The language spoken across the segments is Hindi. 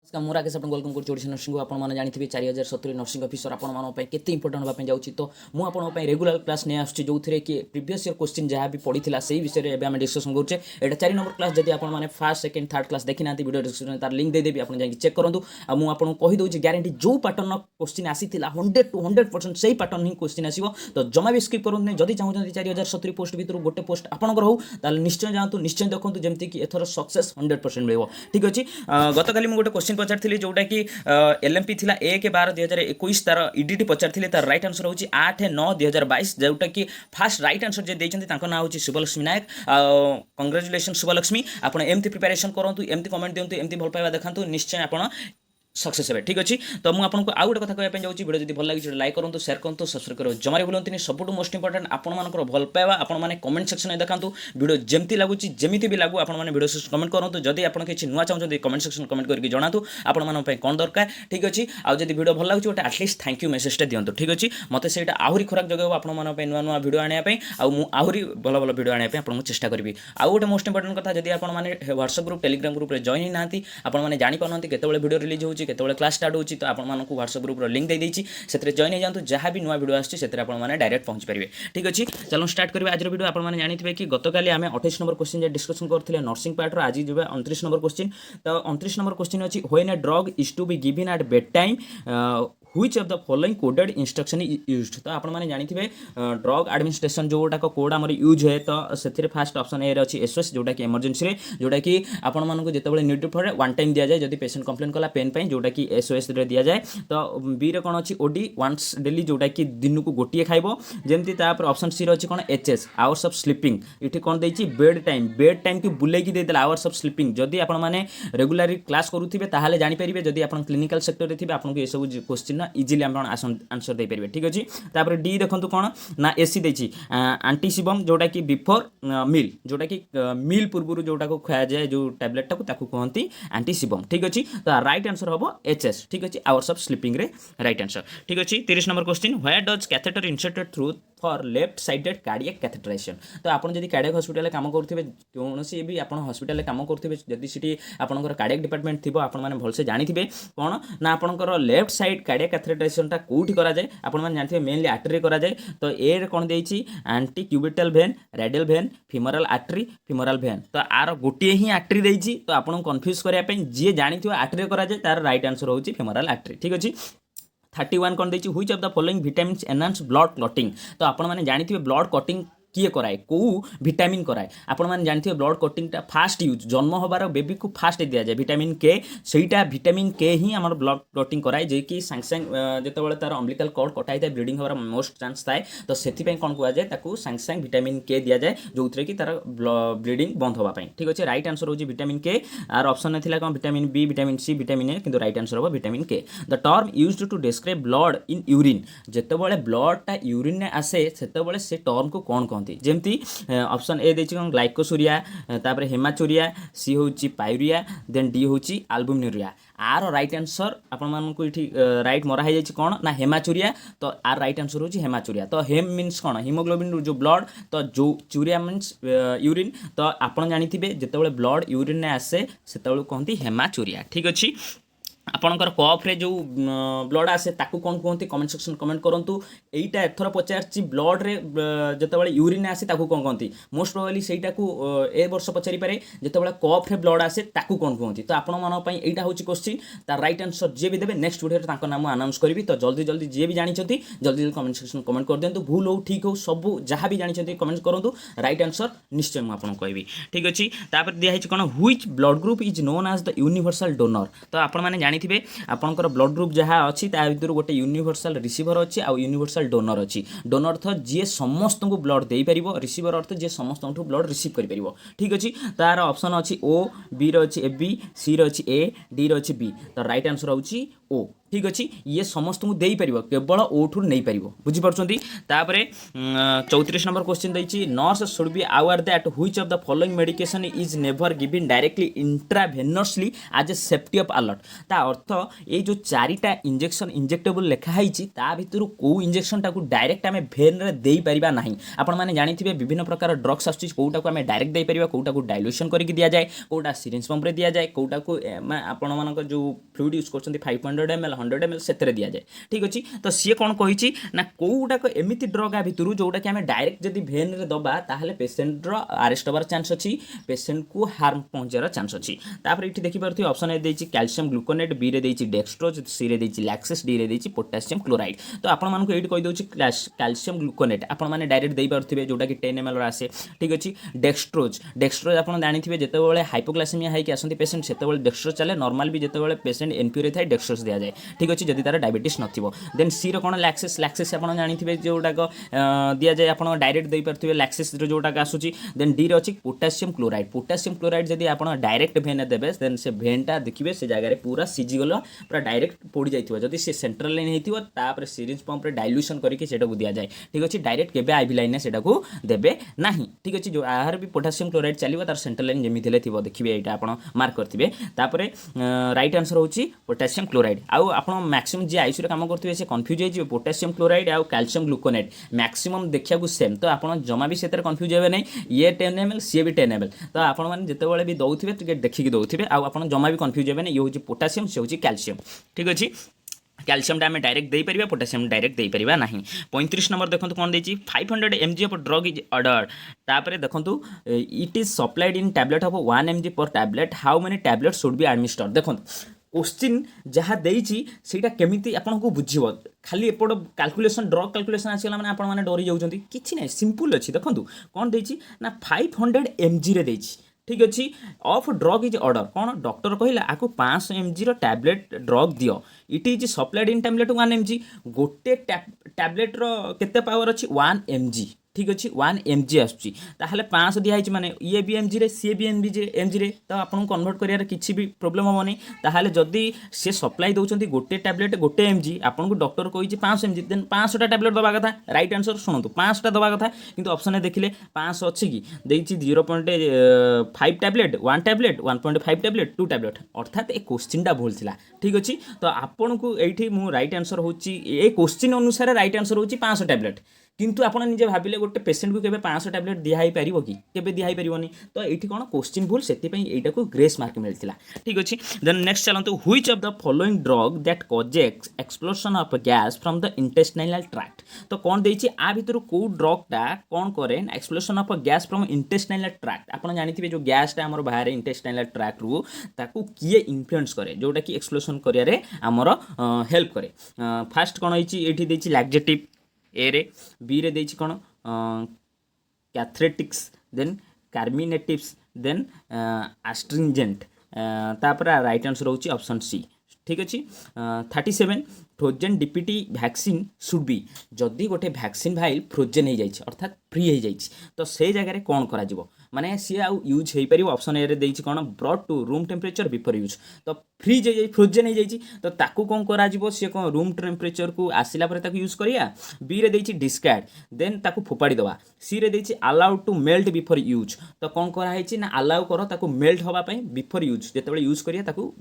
ମୁଁ ରାକେଶ ଆପଣଙ୍କୁ ୱେଲକମ୍ କରୁଛି ଓଡ଼ିଶା ନର୍ସିଂକୁ। ଆପଣମାନେ ଜାଣିଥିବେ 4070 ନର୍ସିଂ ଅଫିସର ଆପଣମାନଙ୍କ ପାଇଁ କେତେ ଇମ୍ପୋର୍ଟାଣ୍ଟ ହେବା ପାଇଁ ଯାଉଛି। ତ ମୁଁ ଆପଣଙ୍କ ପାଇଁ ରେଗୁଲାର କ୍ଲାସ୍ ନେଇ ଆସୁଛି, ଯେଉଁଥିରେ କି ପ୍ରିଭିୟସ୍ ଇୟର୍ କ୍ୱେଶ୍ଚିନ୍ ଯାହା ବି ପଡ଼ିଥିଲା ସେଇ ବିଷୟରେ ଏବେ ଆମେ ଡିସ୍କସନ୍ କରୁଛେ। ଏଇଟା 4 ନମ୍ବର କ୍ଲାସ୍। ଯଦି ଆପଣମାନେ ଫାର୍ଷ୍ଟ ସେକେଣ୍ଡ ଥାର୍ଡ଼ କ୍ଲାସ୍ ଦେଖିନାହାନ୍ତି, ଭିଡ଼ିଓ ଡିସ୍କ୍ରିପ୍ସନରେ ତାର ଲିଙ୍କ୍ ଦେଇଦେବି, ଆପଣ ଯାଇକି ଚେକ୍ କରନ୍ତୁ। ଆଉ ମୁଁ ଆପଣଙ୍କୁ କହିଦେଉଛି ଗ୍ୟାରେଣ୍ଟି ଯେଉଁ ପାଟର୍ନ କ୍ୱେଶ୍ଚିନ୍ ଆସିଥିଲା 100 to 100% ସେଇ ପାଟର୍ନ ହିଁ କ୍ୱେଶ୍ଚିନ୍ ଆସିବ। ତ ଜମା ବି ସ୍କିପ୍ କରନ୍ତୁ ନାହିଁ। ଯଦି ଚାହୁଁଛନ୍ତି 4070 ପୋଷ୍ଟ ଭିତରୁ ଗୋଟେ ପୋଷ୍ଟ ଆପଣଙ୍କର ହଉ, ତାହେଲେ ନିଶ୍ଚୟ ଯାଆନ୍ତୁ, ନିଶ୍ଚୟ ଦେଖନ୍ତୁ, ଯେମିତିକି ଏଥର ସକ୍ସେସ୍ 100% ମିଳିବ। ଠିକ୍ ଅଛି। ଗତକାଲି ମୁଁ ଗୋଟେ କ୍ୱେଶ୍ଚିନ୍ ପଚାରିଥିଲି, ଯେଉଁଟାକି एलएमपी थिला 1/12/2021 तार इडीटी पचारि तार राइट आंसर होची 8/9/2022, जोटा कि फास्ट राइट आंसर जे देइछन्ति तांको नाम होची शुभलक्ष्मी नायक। कंग्रेचुलेशन शुभलक्ष्मी, आपण एमती प्रिपरेशन करंतु, एमती कमेंट दियंतु, एमती भल पाइबा देखंतु, निश्चय आपण सक्सेस हे। ठीक अच्छे। तो मुझे आपको आउ गोटे कथा कहना जाऊँगी, वीडियो जब भल लगे लाइक करूँ, शेयर करूँ, सब्सक्राइब करूँ जमारे भूलती। सबुठ मोस्ट इंपोर्टेंट आपण भल पाइबा आपने कमेंट सेक्शन में देखा वीडियो जमती लगुच, जमी भी लगू आपने वीडियो कमेंट करूँ। जदि आप किसी नुआ चाहते कमेंट सेक्शन कमेंट करके जनातु आपंप कौन दरकार। ठीक अच्छे। आउ जब वीडियो भल लगे गोटे आटलिस्ट थैंक यू मेसेज दिंतु। ठीक अच्छे। मत से आहरी खुराक जगह आपंप नुआ नुआ वीडियो आने आहरी भल भल वीडियो आने आपको चेष्टा करी। आउ गोटे मोस्ट इंपोर्टेंट कथा, जब आपने व्हाट्सएप ग्रुप टेलीग्राम ग्रुप में जॉइन ना आपने जापार केतବେଳେ वीडियो रिलीज होची, केतବେଳେ क्लास स्टार्ट होची। तो आपको व्हाट्सएप ग्रुप लिंक दे देइछि, सेतरे जॉइन हो जातु। जहाँ भी नुआ वीडियो आछि सेतरे आपण माने डायरेक्ट पहुंच पारिबे। ठीक अछि। चलो स्टार्ट करिबा आज वीडियो। आपण माने जानिथिबे कि गतकाली आमे 28 नंबर क्वेश्चन जे डिस्कशन करथिले नर्सिंग पार्ट रो, आज जेबे 29 नंबर क्वेश्चन। तो 29 नंबर क्वेश्चन अछि, when a drug is to be given at bed time which of the following coded instruction is used. तो आपण माने जानिथिबे ड्रग एडमिनिस्ट्रेशन जोटा को कोड हमर यूज है, तो सेथिरे फर्स्ट ऑप्शन ए रे अछि एसओएस, जोटा कि इमरजेंसी रे, जोटा कि आपण मानको जेतेबेले नीड फॉर वन टाइम दिया जाय, जदि पेशेंट कंप्लेन कला पेन पई, जोटा कि एसओएस रे दिया जाय। तो बी रे कोन अछि ओडी वंस डेली, जोटा कि दिन को गोटिए खाइबो। जेमति तापर ऑप्शन सी रे अछि कोन एचएस आवर्स ऑफ स्लीपिंग। इठी कोन दैछि बेड टाइम की बुले की देदेला आवर्स ऑफ स्लीपिंग। जदि आपण माने रेगुलरली क्लास करूथिबे ताहाले जानि परिबे, जदि आपण क्लिनिकल सेक्टर रे थिबे आपनको ए सब क्वेश्चन इजीली आपण आंसर दे परिबे। ठीक अछि। तापर डी देखंतु कोन ना एसी दैछि एंटीसिबम, जोटा कि बिफोर मील, जोटा कि मील पूर्व जोटा को खाया जाए जो टैबलेट टाको ताकू कहंती एंटीसिबम। ठीक अछि। तो राइट आंसर हबो एचएस। ठीक अछि। आवर्स ऑफ स्लीपिंग रे राइट आंसर। ठीक अछि। 30 number question, where does catheter inserted through for left sided cardiac catheterization. तो आपण जदि कार्डियक हॉस्पिटल काम करथिबे, कोनोसी भी आपण हॉस्पिटल काम करथिबे, जदि सिटी आपनकर कार्डियक डिपार्टमेंट थिबो, आपण माने भलसे जानिथिबे कोन ना आपनकर लेफ्ट साइड कार्डियक कैथेटराइजेशन ता कोठी करा जाय। आपण माने जानिथिबे मेनली आर्टरी करा जाय। तो ए रे कोन देइछि antecubital vein, radial vein, femoral artery, femoral vein. तो आर गोटे ही आर्टरी देइछि। तो आपण कंफ्यूज करिया पे जे जानिथिबो आर्टरी करा जाय, तार राइट आंसर होछि फीमोरल आर्टरी। ठीक अछि। 31 कौन देछि, which of the following vitamins enhance blood clotting. तो आपण माने जानिथिबे ब्लड क्लॉटिंग किए कराए, को विटामिन कराए। आपण माने जानथिबे ब्लड क्लॉटिंग ता फास्ट यूज, जन्म होबार बेबी को फास्ट दिया जाए विटामिन के, सेटा विटामिन के ही हमर ब्लड क्लॉटिंग कराए, जे कि सांग सांग जेतेबेले तार अम्बिलिकल कॉर्ड कटाई थाए ब्लीडिंग होबार मोस्ट चांस थाए। तो सेथि पय कोन कुआ जाय, ताकू सांग सांग विटामिन के दिया जाए, जोथरे कि तार ब्लीडिंग बंद होबा पय। ठीक अछि। राइट आंसर होछि विटामिन के। आर ऑप्शन ने थिला कोन vitamin B, vitamin C, vitamin A, किंतु राइट आंसर होबो vitamin K. The term used to describe blood in urine, जेतेबेले ब्लड ता यूरिन ने आसे सेतेबेले से टर्म को कोन कहंती। जेमति ऑप्शन ए देछि कोन ग्लाइकोसुरिया, तापर हेमाचुरिया, सी होछि पायुरिया, देन डी होछि एल्बुमिनुरिया। आर राइट आंसर आपण मानन को इठी राइट मरा है जाछि कोन ना हेमाचुरिया। तो आर राइट आंसर होछि हेमाचुरिया। तो हेम मींस कोन हीमोग्लोबिन जो ब्लड, तो जो चुरिया मींस यूरिन। तो आपण जानिथिबे जेतेबेले ब्लड यूरिन ने आसे सेतेबेले कहंती हेमाचुरिया। ठीक अछि। आपणकर कफ रे जो ब्लड आसे ताकू कोन कहंती, कमेंट सेक्शन कमेंट करंतु। एईटा एथर पचारछि ब्लड रे जेतेबेले यूरिन आसे ताकू कोन कहंती। मोस्ट प्रोबेबली सेईटा को ए वर्ष पचारि पारे, जेतेबेले कफ रे ब्लड आसे ताकू कोन कहंती। तो आपण मानन पई एईटा होछि क्वेश्चन। ता राइट आंसर जे भी देबे नेक्स्ट वीडियो रे तांको नाम अनाउंस करबी। तो जल्दी जल्दी जे भी जानिछथि जल्दी जल्दी कमेंट सेक्शन कमेंट कर देंतु। भूल हो ठीक हो सब जहां भी जानिछथि कमेंट करंतु। राइट आंसर निश्चय म आपन कहबी। ठीक अछि। तापर दिया हिच कोन which blood group is known as the universal donor. तो आपण माने जानिथिबे आपनकर ब्लड ग्रुप जहाँ अच्छी ता भीतर गोटे यूनिवर्सल रिसीवर अच्छी आ यूनिवर्सल डोनर अच्छी। डोनर अर्थ जी समस्त को ब्लड दे पारिबो, रिसीवर अर्थ जी समस्त ब्लड रिसीव कर पारिबो। ठीक अछि। तार ऑप्शन अच्छी ओ, बी रो अच्छी ए बी, सी रो अच्छी ए, डी रो अच्छी बी। तो राइट आंसर होछि ओ। ठीक अच्छे ये समस्त को दे पार केवल ओठू नहीं पार बुझीपार तापर 34 नंबर क्वेश्चन देती nurse should be aware that which of the following medication is never given directly intravenously as a safety of alert ता अर्थ ये जो चारिटा इंजेक्शन इंजेक्टेबल लिखाई भितर कौ इंजेक्शन टाक डायरेक्ट आम भेन रे दे पारिबा नहीं आपण मैंने जानी विभिन्न प्रकार ड्रग्स आसूँ कौटा को आम डायरेक्ट दे पारिबा कौटा को डाइल्यूशन करके दि जाए कौटा सिरिंज पंप रे दि जाए कौटा को आपण मानक जो फ्लूइड यूज कर 500 ml 100 ml से दि जाए ठीक अच्छे तो सी कौन कही ना कौटाक एमती ड्रग आ भितर जोटा कि आम डायरेक्ट जब भेन रे दबा ताहले पेसेंटर आरेस्ट होबार चांस अच्छी पेसेंट को हार्म पहुँचार चांस अच्छी तापर ये देखिए ऑप्शन ए देती कैल्शियम ग्लूकोनेट बी रे देती डेक्सट्रोज सी रे देती लैक्सेस डी रे देती पोटासियम क्लोराइड तो आपण मानक ये कही दूसरी कैल्शियम ग्लूकोनेट आपण मैंने डायरेक्ट दे पारे जोटा कि 10 ml आसे ठीक अच्छे डेक्सट्रोज डेक्सट्रोज आप जानी जिते हाइपोग्लाइसेमिया होकर आसती पेसेंट से डेक्सट्रोज चले नॉर्मल भी जिते पेसेंट एनप्यूर थाए डेक्सट्रोज दि जाए ठीक अच्छे जदि तार डायबिटीज नथिबो देन सी रो कोन लैक्सेस लैक्सेस आप जानी जोटाक दि जाए आप डायरेक्ट दे पारे लैक्सेस जोटाक आसूची देन डी रे अच्छी पोटासियम क्लोराइड जदि आप डायरेक्ट भेन देवे देन से भेनटा देखिए से जगह पूरा सिझीगल पूरा डायरेक्ट पोड़ी जाइए जदि से सेंट्रल लाइन होता सिरिंज पंप रे डाइल्यूशन करके दि जाए ठीक अच्छे डायरेक्ट केबे आईवी लाइन से देवे ना ठीक अच्छे जो आहार भी पोटासियम क्लोराइड चलो तार सेंट्रल लाइन जमी थी देखिए यहाँ आप मार्क करेंगे तापर राइट आंसर होची पोटासियम क्लोराइड आउ आप मैक्सिमम जी आईसीयू काम करते हैं कन्फ्यूज हो पोटासियम क्लोराइड आउ कैल्शियम ग्लूकोनेट मैक्सिमम देखा सेम तो आप जमा भी से कन्फ्यूज हे नहीं ये 10 ml सी भी 10 ml तो आपने जिते भी दौथे देखिए दौथे आप जमा भी कन्फ्यूज हे नहीं ये हूँ पोटासियम से हूँ कैल्शियम ठीक अच्छे कैल्शियम आम डायरेक्ट दे पारिबा पोटासियम डायरेक्ट दे पारिबा नहीं 35 नंबर देखो कौन देती 500 mg of drug is order तापर देखो it is supplied in tablet of 1 mg पर tablet how many tablet should be administered देखो क्वेश्चन जहाँ देती सेटा केमिति आपन को बुझिबो खाली एपट कैलकुलेशन ड्रग कैलकुलेशन आसीगला माने आपण माने डरी जाउछंती किछि नै सिंपल अछि देखो कौन देती ना 500 mg रे देती ठीक अच्छे ऑफ ड्रग इज ऑर्डर कौन डॉक्टर कहला आपको 500 mg टैबलेट ड्रग दियो it is supplied in tablet 1 mg गोटे टैबलेट रो केते पावर अच्छी 1 mg ठीक अच्छे 1 mg आसुची ताहले 500 दिखाई माने ये भी mg रे सी भी mg रे तो आपन कन्वर्ट करियार किछि भी प्रॉब्लम होबनी ताहले जदी से सप्लाई दउचंती गोटे टैबलेट गोटे mg आपन को डॉक्टर कहि 500 mg देन 500 टा टैबलेट दबा कथा राइट आंसर सुनंतु 500 टा दबा कथा किंतु ऑप्शन ए देखिले 500 अछि कि देछि 0.5 टैबलेट 1 टैबलेट 1.5 टैबलेट 2 टैबलेट अर्थात ए क्वेश्चन टा भूल थिला ठीक अछि तो आपन को एठी मु राइट आंसर होछि ए क्वेश्चन अनुसार राइट आंसर होछि 500 टैबलेट किंतु आप निजे भाविले गोटे पेसेंट को केबे 500 टैबलेट दिया ही पारिबो कि केबे दिया ही पारिबोनी तो एठी कोन क्वेश्चन भूल सेति पई एटा को ग्रेस मार्क मिलथिला ठीक अछि देन नेक्स्ट चलंतु which of the following drug that causes explosion of gas from the intestinal tract तो कोन देछि आ भितर को ड्रग टा कोन करे explosion of gas from intestinal tract आपण जानिथिबे जो गैस टा हमर बाहर इंटेस्टाइनल ट्रैक्ट रु ताकू किए इन्फ्लुएंस करे जोटा कि एक्सप्लोजन करियारे हमर हेल्प करे फास्ट कोन होइछि एठी देछि लैक्जेटिव ए रे बी रे देछि कोन कैथरेटिक्स देन कार्मिनेटिव्स देन एस्ट्रिंजेंट तापर राइट आंसर होछि ऑप्शन सी ठीक अच्छे 37 frozen DPT vaccine should be जदि गोटे वैक्सीन भाई फ्रोजेन हो जाए अर्थात फ्री हो जाए तो से जगह कौन करा माने सी आउ यूज हो पार ऑप्शन ए रे देछि कोन brought to room temperature before use तो फ्रीज हो जाए फ्रोजेन हो जाए तो ताकू कौन करा सी कौन रूम टेम्परेचर को आसिला परे ताकू यूज करिया बी रे देछि डिस्कार्ड देन ताकू फोपाड़ी दवा सी रे देछि allow to melt before use तो कौन करा है ना अलाउ कर ताकू मेल्ट होबा पई बिफोर यूज जेतेबेले यूज करिया ताकू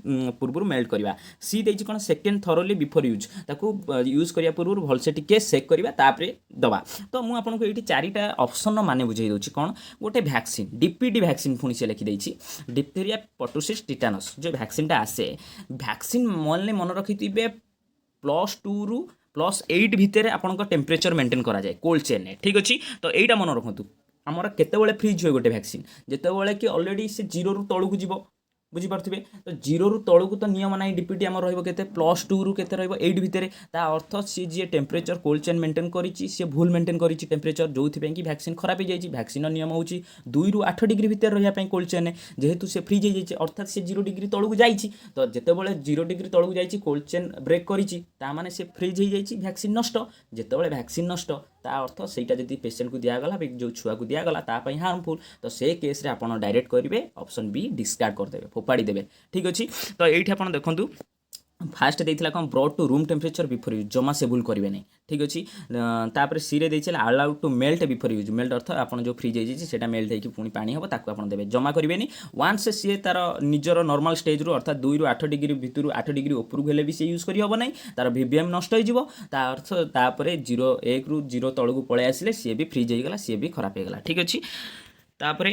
पूर्व मेल्ट करिया सी देछि कोन सेकेंड थरोली बिफोर यूज ताकू यूज करिया पूर्व भलसे टिके सेक करिया तापरे दवा तो मु आपन को एठी चारिटा ऑप्शन माने बुझाई दोछि कोन गोटे वैक्सीन डीपीटी वैक्सीन पुणी से लिखी देछि डिप्थेरिया पर्टुसिस टिटानस जो वैक्सीन टा आसे वैक्सीन मन रखिथिबे +2 रु +8 भितर आपन टेम्परेचर मेंटेन करा जाए कोल्ड चेन ठीक अच्छे तो यहीटा मन रखु आमर केतबेले फ्रीज हुए गोटे वैक्सीन जितेबाला कि ऑलरेडी से 0 रु तलू को जीव बुझीपारे तो 0 रु तलू को तो नियम ना डीपीटी आम रहिबो +2 रु केते रहिबो 8 भितर ता अर्थ सी जी टेम्परेचर कोल्ड चेन मेंटेन करिछि सी भूल मेंटेन करिछि टेम्परेचर जो कि वैक्सीन खराब हो जाइछि वैक्सीन नियम होछि 2 रु 8 डिग्री भितर रहिया पई कोल्ड चेन जेहेतु से फ्रीज हो जाइछि अर्थात से 0 डिग्री तलू को जाइछि तो जेतेबेले 0 डिग्री तलू को जाइछि कोल्ड चेन ब्रेक करिछि ता माने से फ्रीज हो जाइछि वैक्सीन नष्ट जेतेबेले वैक्सीन नष्ट ता अर्थ सेटा जदि पेशेंट को दिया गला जो छुआ को दिया गला ता पई हार्मफुल तो से केस रे आपण डायरेक्ट करिवे ऑप्शन बी डिस्कार्ड कर देबे फोपाड़ी देबे ठीक अच्छे तो ये आप देखु फास्ट देइथिला कौन brought to room temperature before use जमा से भूल करेंगे नहीं ठीक अच्छे तापर सी रे देइछला allow to melt before use melt अर्थ आपन जो फ्रीज होइछि सेटा मेल्ट होइकि पुणी पानी हबो ताको आपन देबे जमा करेंगे वन्स सी तार निजर नॉर्मल स्टेज रु अर्थात 2 रु 8 डिग्री भितर 8 डिग्री ऊपर हेले भी सी यूज करी हबो नहीं तार वीवीएम नष्ट हो जिवो ता अर्थ तापर 0 1 रु 0 तळगु पळे आसिले सी भी फ्रीज हो गला सी भी खराब हो गला ठीक अच्छे तापर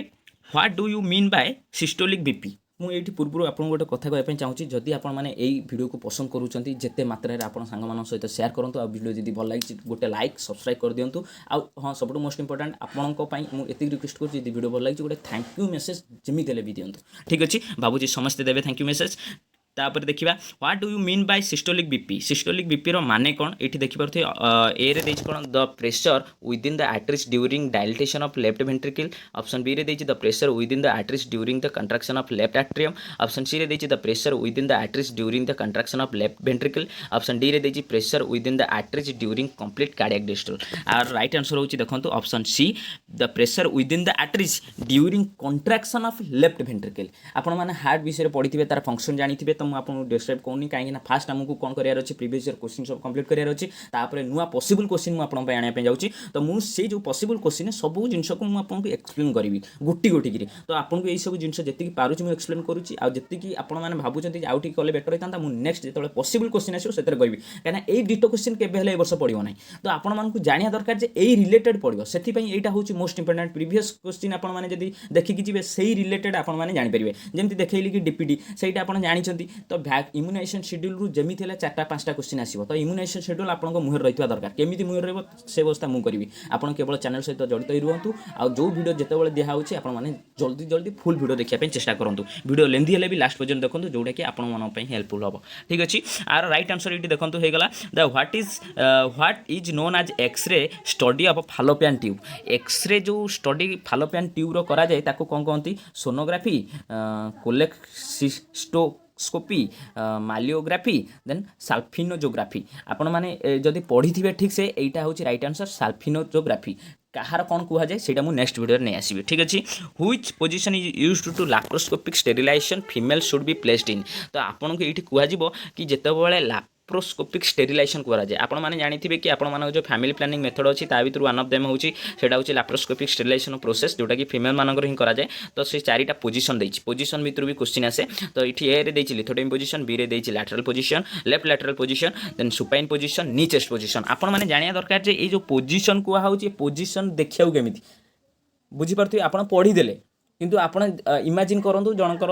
what do you mean by systolic BP मुझे पूर्व आपको गोटे कथा कहना चाहूँगी जदि आपने वीडियो को पसंद करुँच जिते मात्रा आप सांग सहित सेयार करूँ आ वीडियो जब भल लगी गोटे लाइक सब्सक्राइब कर दिंतु हाँ सब मोस्ट इंपोर्टेंट आपंपाई रिक्वेस्ट करुँच वीडियो भल लगी गोटे थैंक यू मेसेज जमी भी दिंतु ठीक अच्छे भावुँ समस्ते देवे थैंक यू मेसेज तापर देखा what do you mean by systolic BP माने कौन ये देखिपे ए रे देछि कौन the pressure within the arteries during dilatation of left ventricle option B रे देछि the pressure within the arteries during the contraction of left atrium option C रे देछि the pressure within the arteries during the contraction of left ventricle option D रे देछि pressure within the arteries during complete cardiac diastole are right answer होछि देखंतु option see the pressure within the arteries during contraction of left ventricle आपण माने हार्ट विषय पढ़िथिबे तार फंक्शन जानिथिबे तो मुझे डिस्क्राइब कौनी कहीं फास्ट आमको कौन करार अच्छे प्रीवियस ईयर क्वेश्चन सब कंप्लीट करार अच्छे तापर नुआ पॉसिबल क्वेश्चन मुझे आने जाऊँगी तो मुझे जो पॉसिबल क्वेश्चन सब जिनस को मुझे एक्सप्लेन करी गोटी गोटी तो आपको यही सब जिन जी पार्टी मुझे एक्सप्लेन करुँची आती आपने भावुं आउट कले बेटर होता मुझे नेक्स्ट जो पॉसिबल क्वेश्चन आसो से करी कहीं यही डिटो क्वेश्चन के वर्ष पड़ो ना तो आपको जाना दरकार जे यही रिलेटेड पड़ो से यहाँ हूँ मोस्ट इंपोर्टेंट प्रीवियस क्वेश्चन आपने देखिकी जी से रिलेटेड आपने जानीपारे जमी देखली कि डीपीडी से आप जानते तो इम्यूनाइजेशन शेड्यूल रु जमी थे 4-5टा क्वेश्चन आसो तो इम्यूनाइजेशन शेड्यूल आपको मुहर रही दरकार केमी मुहर से व्यवस्था मुझे करी आप केवल चैनल सहित जड़ित ही रुहतु आ जो वीडियो जिते दिखाई आपने जल्दी जल्दी फुल वीडियो देखा चेष्टा करूँ वीडियो लेंथी हेल्ले भी लास्ट पर्यटन देखो जोटा कि आपंप हेल्पफुल हम ठीक अच्छे आर राइट आंसर ये देखो होगा the what is known as X ray study of fallopian tube X ray जो स्टडी फालोपियन ट्यूब करा जाए ताको कौन कहती sonography cholecystoscopy myelography then salpingography आपण माने जदि पढ़ी थे ठीक से यहाँ हूँ राइट आंसर साल्फिनोजोग्राफी कहार कौन कह जाए से नेक्स्ट वीडियो नहीं आसबि ठीक अच्छे which position is used to laparoscopic sterilization female should be placed in तो आपन को ये कह कि जितेबाला लैप्रोस्कोपिक स्टेरिलाइजेशन कराए आप जानी कि आप जो फैमिली प्लानिंग मेथड अच्छी भर वन ऑफ देम होची लैप्रोस्कोपिक स्टेरिलाइजेशन प्रोसेस जोटा कि फीमेल मानकर ही कराए तो से 4टा पोजीशन देछि पोजीशन भितर भी क्वेश्चन आसे तो ये ए रे लिथोडेम पोजीशन बी रे lateral position left lateral position then supine position knee chest position आपण माने जानिया दरकार जे ये जो पोजीशन कुआ होची पोजीशन देखिया केमिति बुझी पारथि आपण पढ़ी देले किंतु आप इमेजिन करूँ जनकर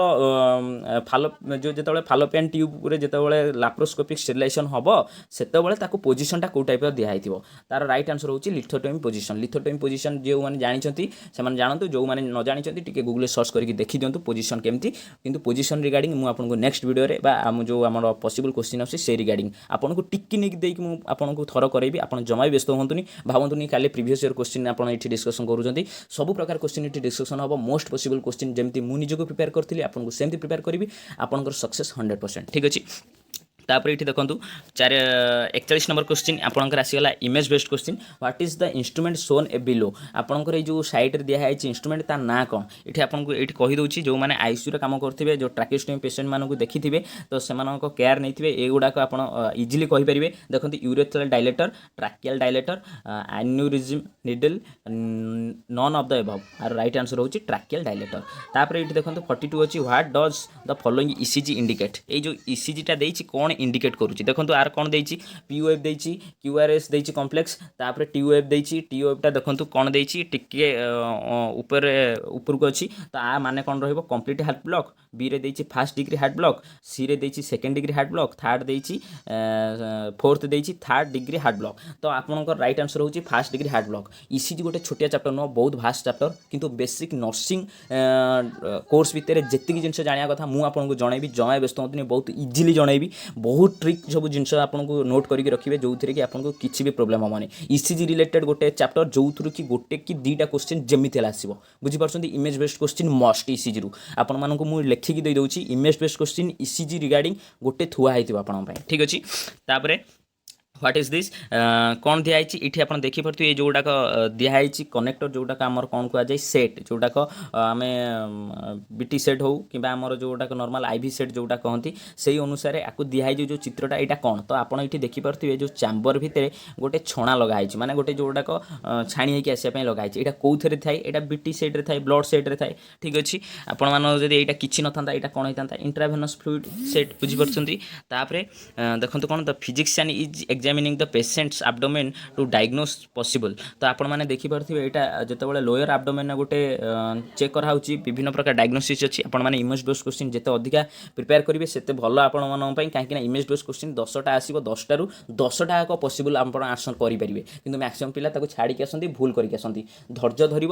फालो जो जो फालोपियन ट्यूब जितेबाला लैप्रोस्कोपिक स्टेरिलाइजेशन हम से पोजिशनटा कौ टाइप दिखाई तार राइट आंसर हूँ लिथोटोमी पोजिशन जो मैंने जानते से जानतु जो मैंने न जानते गूगल सर्च करके देखी दिंतु पोजिशन केमती किंतु पोजिशन रिगार्डिंग मुझे आपको नेक्स्ट वीडियो जो आम पॉसिबल क्वेश्चन अच्छे से रिगार्डिंग आपको टिक्की नहीं देकी मुझे थर करेबी आप जमा भी व्यस्त हूँ भावतुनि खाली प्रीवियस ईयर क्वेश्चन आप डिस्कसन करूँ सब प्रकार क्वेश्चन ये डिस्कसन हम मोस्ट पॉसिबल क्वेश्चन जमती मु निजको प्रिपेयर करथि आपनको सेमती प्रिपेयर करी आपनकर सक्सेस 100% ठीक अछि तापर ये देखो 41 नंबर क्वेश्चन आपंकर आसीगला image based question what is the instrument shown a below आपंकर जो साइड रे दिया है इंस्ट्रूमेंट ता ना कौन ये आपको ये कही दूसरी जो मैंने आईसीयू काम करेंगे जो ट्राकेस्टोमी पेसेंट मानक देखी थे तो से केयर नहीं ये गुड़ाक आप इजिली कहींपारे देखो urethral dilator tracheal dilator aneurysm needle none of the above are right answer होची ट्राकियल डायलेटर तापर ये देखो 42 अच्छी what does the following ECG indicate ये जो ईसीजीटा देछि कौन इंडिकेट करुच्ची देखो आर कौन देछि पीओएफ देछि क्यूआरएस देछि कॉम्प्लेक्स तापर टीओएफ देछि टीओएफटा देखो कौन देछि टिके ऊपर ऊपर को अच्छी तो आ माने कौन रहइबो कंप्लीट हार्ट ब्लॉक बी रे देछि first degree heart block C रे देछि second degree heart block third देछि फोर्थ देछि थर्ड डिग्री हार्ट ब्लॉक तो आपनकर राइट आंसर होछि first degree heart block ECG गोटे छोटिया चैप्टर न बहुत भास्ट चैप्टर किंतु बेसिक नर्सिंग कोर्स भितर जेतिक जिनस जानिया कथा मु आपनको जणैबी जमा व्यस्त होतनी बहुत इजीली जणैबी बहुत ट्रिक सब जिनस आपनको नोट करके रखिए जो थी कि आपको किसी भी प्रोब्लेम हेनी ईसीजी रिलेटेड गोटे चैप्टर जो थ्रु कि गोटे कि 2टा क्वेश्चन जमी आसो बुझीपार image based question must ECG रु आपको मुझे लिखिकी दे दूँ image based question ECG regarding गोटे थुआ होती ठीक अच्छे तापर व्हाट इज दिस कौन दिखाई ये आप देखिपे ये जोड़ाक दिखाई कनेक्टर जोड़ाक आमर कौन कहुए सेट जोड़ाक आम बीटी सेट हो कि आमर जोड़ाक नॉर्मल आईवी सेट जोड़ा कहती से अनुसार आपको दिखाई जो चित्रटा यहाँ कौन तो आप ये देखिपे जो चैम्बर भितर गोटे छणा लगाई माने गोटे जोड़ाक छाणी होगी आसापी लगाई यहाँ कौन थाए यहाँ बीटी सेट्रे थाए ब्लड सेट्रे थाए ठीक अच्छे आपण मैंने यहाँ किसी ना यहाँ कौन होता है इंट्राभेनस फ्लूइड सेट बुझीपार तापर देखो कौन the physician is examining the patient's abdomen to diagnose possible तो आपण मैंने देखिपे यहाँ जो लोअर एब्डोमेन गोटे चेक कराऊँ विभिन्न प्रकार डायग्नोसिस अच्छी आपण मैंने इमेज बेस्ड क्वेश्चन जिते अधिका प्रिपेयर करेंगे सेते भल आपण मानी कहीं इमेज बेस्ड क्वेश्चन 10टा आसो 10टारू 10टा एक पॉसिबल आप आंसर करेंगे कि मैक्सिमम पिला छाड़ी आसती भूल करके आसती धैर्य धर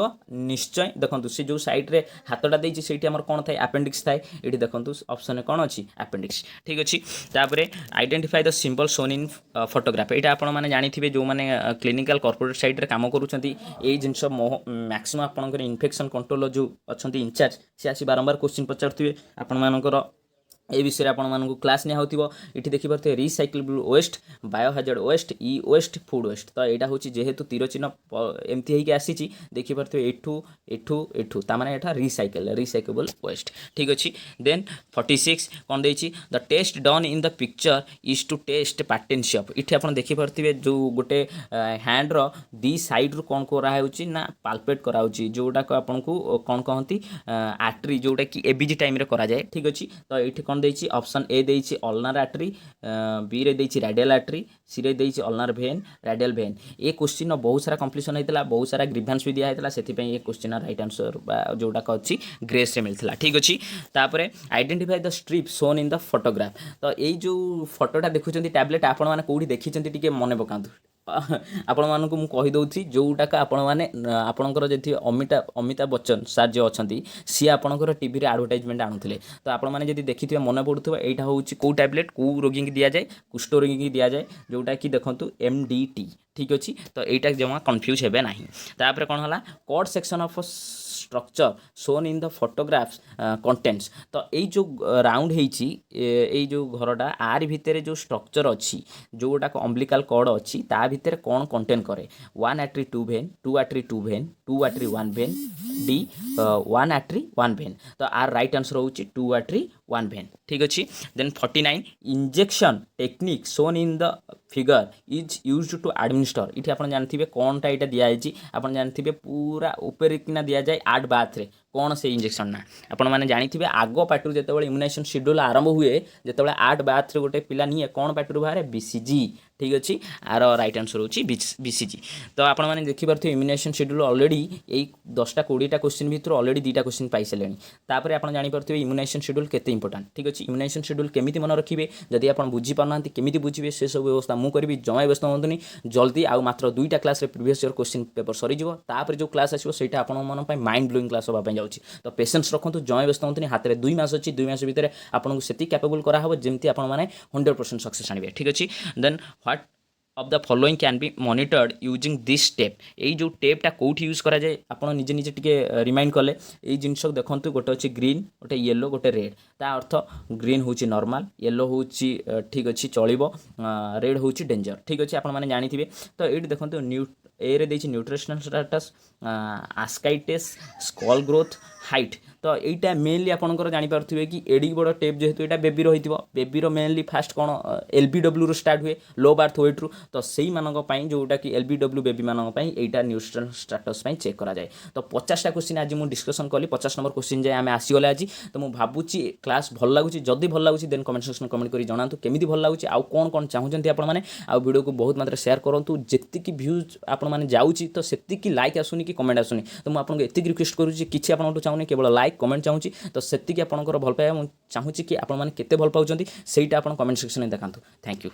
निश्चय देखो से जो सैड्रे हाथटा देती से कौन थाए अपेंडिक्स थाए ये देखो ऑप्शन कौन अच्छी अपेंडिक्स ठीक अच्छे तापर identify the symbol shown in photograph यहाँ आपण मैंने जानी जो मैंने क्लिनिकल कॉर्पोरेट साइड रे काम करुँच ये जिनस मैक्सिमम आपंकर इन्फेक्शन कंट्रोल जो अच्छा इंचार्ज सी आसी बारंबार क्वेश्चन पचारुवे आपण मानकर ए विषय आपको क्लास निया ये देखिपे रिसाइक्लेबल वेस्ट बायोहाजार्ड वेस्ट ई वेस्ट फूड वेस्ट तो यहाँ हूँ जेहेतु तीर चिन्ह एमती होगी आसी देखिपे एठू एठू एठू ताने यहाँ रिसाइकेबल वेस्ट ठीक अच्छे देन 46 कौन देती the test done in the picture is to test partnership ये आप देखिपे जो गोटे हैंड्र दी सैड्रु कौन कराऊँच ना पाल्पेट कराऊँच जोटा आपन को कौन कहती आर्टरी जोटा कि एबीजी टाइम कराए ठीक अच्छे तो ये कौन देछि ऑप्शन ए देछि अल्नार आर्टरी बी रे देछि रेडियल आर्टरी सी रे देछि अल्नार भेन रेडियल भेन ये क्वेश्चन बहुत सारा कंप्लीशन होता बहुत सारा ग्रीवेंस भी दिया होता से ये क्वेश्चन राइट आंसर जोटा अच्छी ग्रेस रे मिलता ठीक अच्छे तापर identify the strip shown in the photograph तो यही जो फोटोटा देखुं टैबलेट आपण मैंने कौटी देखी टे मन पकातु आपण मानक मु कहि दउथि जोटाक आपण माने आपणकर जति अमिताभ बच्चन सार जो अच्छी सी आपणकर टीवी रे एडवर्टाइजमेंट आणुथिले तो आपण माने जति देखिथिबे मन पडुथबा एटा होउछि को टैबलेट को रोगी की दिया जाए कुष्ठ रोगी की दिया जाए जोटा कि देखंतु एमडीटी ठीक अच्छे तो यहाँ जमा कन्फ्यूज हे ना तापर कौन है cord section of structure shown in the photographs contents तो यही जो राउंड होई जो घरटा आर भितर जो स्ट्रक्चर अच्छी जोटाक अम्बिलिकल कॉर्ड अच्छी ता भितर कौन कंटेन करे 1 आर्टरी 2 भेन 2 आर्टरी 2 भेन 2 आर्टरी 1 भेन डी 1 आर्टरी 1 भेन तो आर राइट आंसर होची 2 आर्टरी 1 भेन ठीक अच्छे then 49 injection technique shown in the figure is used to administer ये आप जानते कौनटा यहाँ दिखाई आप जानते पूरा ऊपर किना दि जाए 8 बाथ रे कौन से इंजेक्शन ना आपण मैंने जानी आग पार्टी जो इम्यूनाइजेशन शेड्यूल आरंभ हुए जो 8 बाथ रे गोटे पिला निए कौन पार्टी बाहर बीसीजी ठीक अच्छे आर राइट आंसर होची बीसीजी तो आपण मैंने देखिपे इम्यूनाइजेशन शेड्यूल ऑलरेडी यही 10टा 20टा क्वेश्चन भर ऑलरेडी 2टा क्वेश्चन पाई सारे तापर आप जानीपे इम्यूनाइजेशन शेड्यूल केते इंपोर्टेंट ठीक अच्छे इम्यूनाइजेशन शेड्यूल केमी मन रखिए जदि आप बुझीपार केमी बुझे से सब व्यवस्था मुझे करी जमा व्यस्त हूँ जल्दी आउ मात्र 2टा class previous year question paper series तापर जो क्लास आसो से आप माइंड ब्लोइंग क्लास होगा जाऊँगी तो पेशेंस रखु जमा व्यस्त हूँ हाथ में 2 मास अच्छी 2 मास भितर आपको से कैपेबल कराव जमी आप 100% सक्सेस आने ठीक अच्छे then what of the following can be monitored using this tape यही जो टेपटा कौटी यूज करा जाए आपन निजे निजे टिके रिमाइंड कले ये जिनस देखंतु गोटे अच्छे ग्रीन गोटे येलो गोटे रेड ता अर्थ ग्रीन होची नॉर्मल येलो होची ठीक अच्छे चलिबो रेड होची डेंजर ठीक अच्छे आपण माने जानिथिबे तो ये देखंतु ए रे देछि nutritional status ascites skull growth height तो यहाँ मेनली आपंकर जानीपे कि एडी बड़ टेप जेहेतु यहाँ बेबी रही बेबीर मेनली फास्ट कौन एलबीडब्ल्यू रू स्टार्ट हुए लो बार्थ वेट रू तो से जोटा कि एलबीडब्ल्यू बेबी मानी यहाँ न्यूट्रिशनल स्टेटस चेक करा जाए तो 50टा क्वेश्चन आज मुझे डिस्कसन कली 50 नंबर क्वेश्चन जाए आम आसीगले आज तो मुझे भावुची क्लास भल लगुच जदि भल लगुच देन कमेंट सेक्शन कमेंट कर जनातु केमी भल लगुच आउ कौन कौन चाहते आपने आउ वीडियो को बहुत मात्रा शेयर करूँ जी भ्यूज आपने जाऊँगी तो से लाइक आसुनी कि कमेंट आसुनी तो मुझे एति रिक्वेस्ट करुँची किसी आपको चाहूनी केवल लाइक कमेंट चाहूँगी तो सेतिकी आपंकर भल पाइबा चाहूँगी कि आपने केते भल पाउछंती सेटा आपन कमेंट सेक्शन में देखांतु थैंक यू।